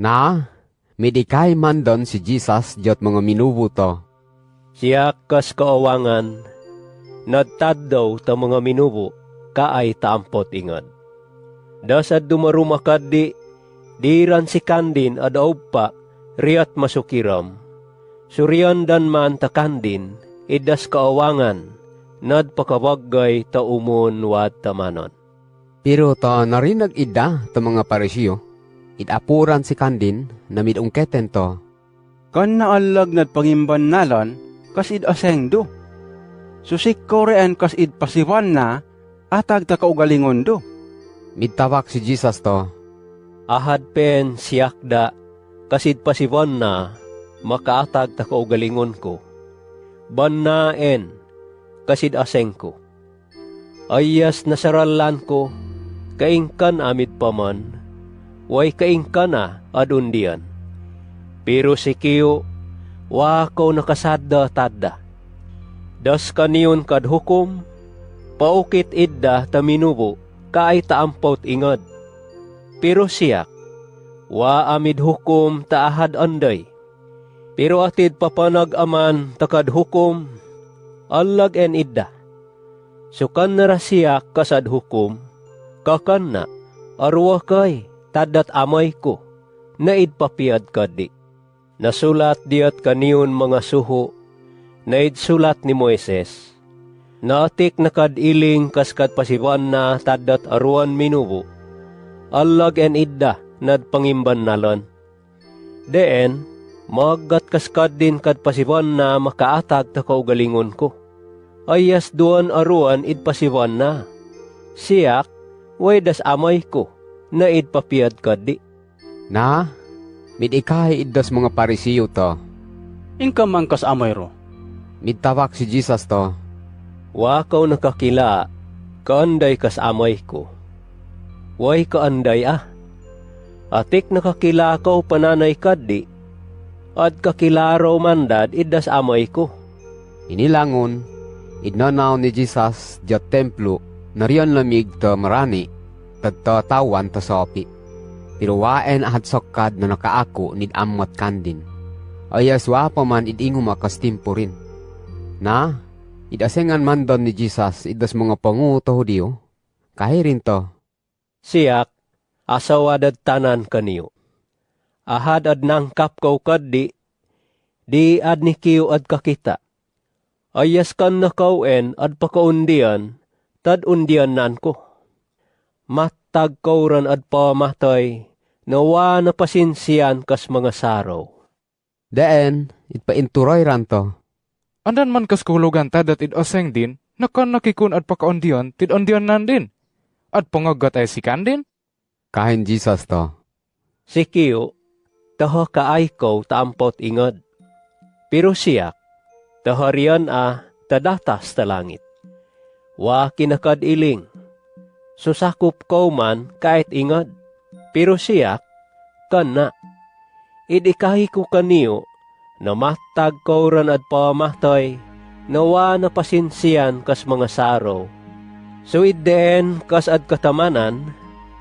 Na, midikay man don si Jesus jot mga minubo to. Siya kas kaawangan, nadtaddaw ta mga minubo, kaay taampot ingad. Dasad dumarumakad diran si kandin adaw pa, riyat masukiram. Suryan dan man ta kandin, idas kaawangan, nadpakawagay ta umon wad tamanon. Pero to narinag ida to mga Parisiyo, idapuran si Kandin na midungketen to. Kan naalag nad pangimban nalon, kas id asengdo. Susik korean kas id pasiwan na, atag ta kaugalingon do. Midtawak si Jesus to. Ahad pen siyakda, kasid pasiwan na, makaatag ta kaugalingon ko. Bannaen, kasid aseng ko. Ayas nasaralan ko, kaingkan amid paman, way kaingkan na adundian. Pero si Kiyo, wakaw nakasadda tadda. Das kaniyon kad hukom, paukit idda taminubo, kaay taampot ingad. Pero siyak, wa amid hukom taahad anday. Pero atid papanag aman takad hukom, allag en idda. Sukan na siyak kasad hukom, kakan na, arwa kay, tadat amay ko, na idpapiad kadi. Nasulat diat kaniyon mga suho, na idsulat ni Moises. Naatik nakadiling kaskat pasiwan na tadat aruan minubo, allag en idda nad pangimban nalon. Deen, maggat kaskat din kad pasiwan na makaatag ta kaugalingon ko. Ayas duan aruan idpasiwan na. Siyak, way das amay ko, na idpapiad kadi. Na, midikay iddas mga Parisiyo to. Ingka man kas amay ro. Midtawak si Jesus to. Wakaw nakakila, kaanday kas amay ko. Way kaanday Atik nakakila kaw pananay kadi, at kakilaraw mandad iddas amay ko. Inilangon, idnanaw ni Jesus jot templo, nariyan lamig to marani, tagtatawan to sopi. Pero waen ahad sokad na nakaako nid amot kandin. Ayas wa pa man idingo makastimpo rin. Na, idasengan man don ni Jesus idas mga panguto Hudiyo, kahirin to. Siyak, asawadad tanan kaniyo. Ahad ad nangkap kaw kaddi, di ad ni Kiyo ad kakita. Ayas kan na kawen ad pakaundian, tad undian nan ko. Matag kauran ad pamatay, nawa na pasinsiyan kas mga saraw. Deen, itpainturoy ranto. Andan man kas kahulugan tadat id oseng din, nakan nakikun at pakaundian, tid ondian nan din. At pangagat ay si kandin? Kahin Jesus to. Si Kiyo, taho kaay ko taampot ingad. Pero siyak, taharian tadatas ta langit. Wa kinakadiling. Susakop ko man kahit ingad. Pero siyak, kana. Idikahi ko kaniyo, na matag ko ran at pamatay, nawa na pasinsiyan kas mga saraw. So ideen kas ad katamanan,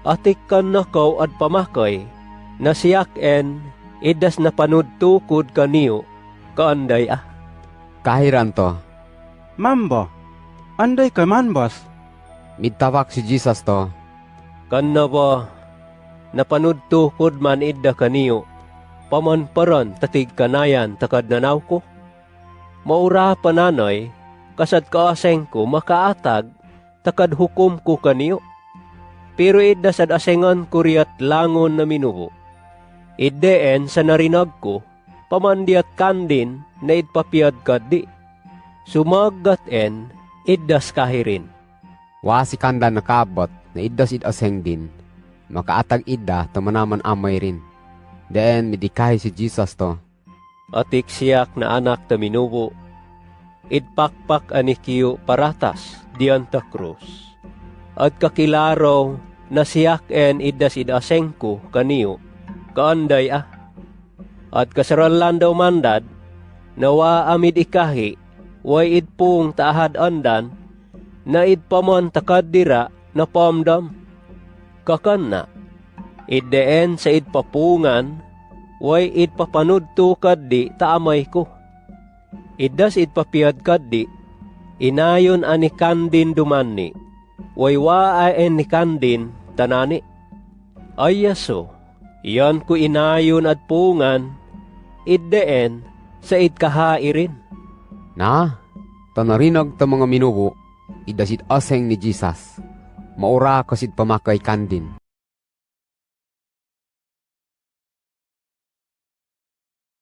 atik kan nakaw ad pamakay, na siyak idas na panudtukod kaniyo, kaanday Kahiran to. Mambo, anday ka man boss. Midtawak si Jesus to. Kan na ba, napanudtukod man idda kaniyo, pamanparan tatig kanayan takad nanaw ko? Maura pananoy, kasad kaaseng ko makaatag, takad hukom ko kaniyo. Pero idda sad asengan kuriyat langon na minubo. Iddeen sa narinag ko, pamandiat kandin na idpapiad kadi. Sumagat iddas kahirin. Wa si kanda nakabot na iddas idaseng din. Makaatag idda tamanaman amay rin. Deen midikay si Jesus to. Atik siyak na anak ta minubo. Idpakpak anikiyo paratas diyan ta krus. At kakilaraw na siyak iddas idaseng ko kaniyo. Kaanday At kasaralan daw mandad, nawa amid ikahi, way idpung taahad andan, na idpamon takad dira na pamdam. Kakan na, iddeen sa idpapungan, way id papanudto kaddi taamay ko. Iddas id papiyad kaddi, inayon ani kandin dumanni, way waaen ni kandin tanani. Ayaso, yan ko inayon at pungan, iddeen sa id kahairin. Na, tanarinag ta mga minubo, idasit aseng ni Jesus. Maura kasid pamakay kandin.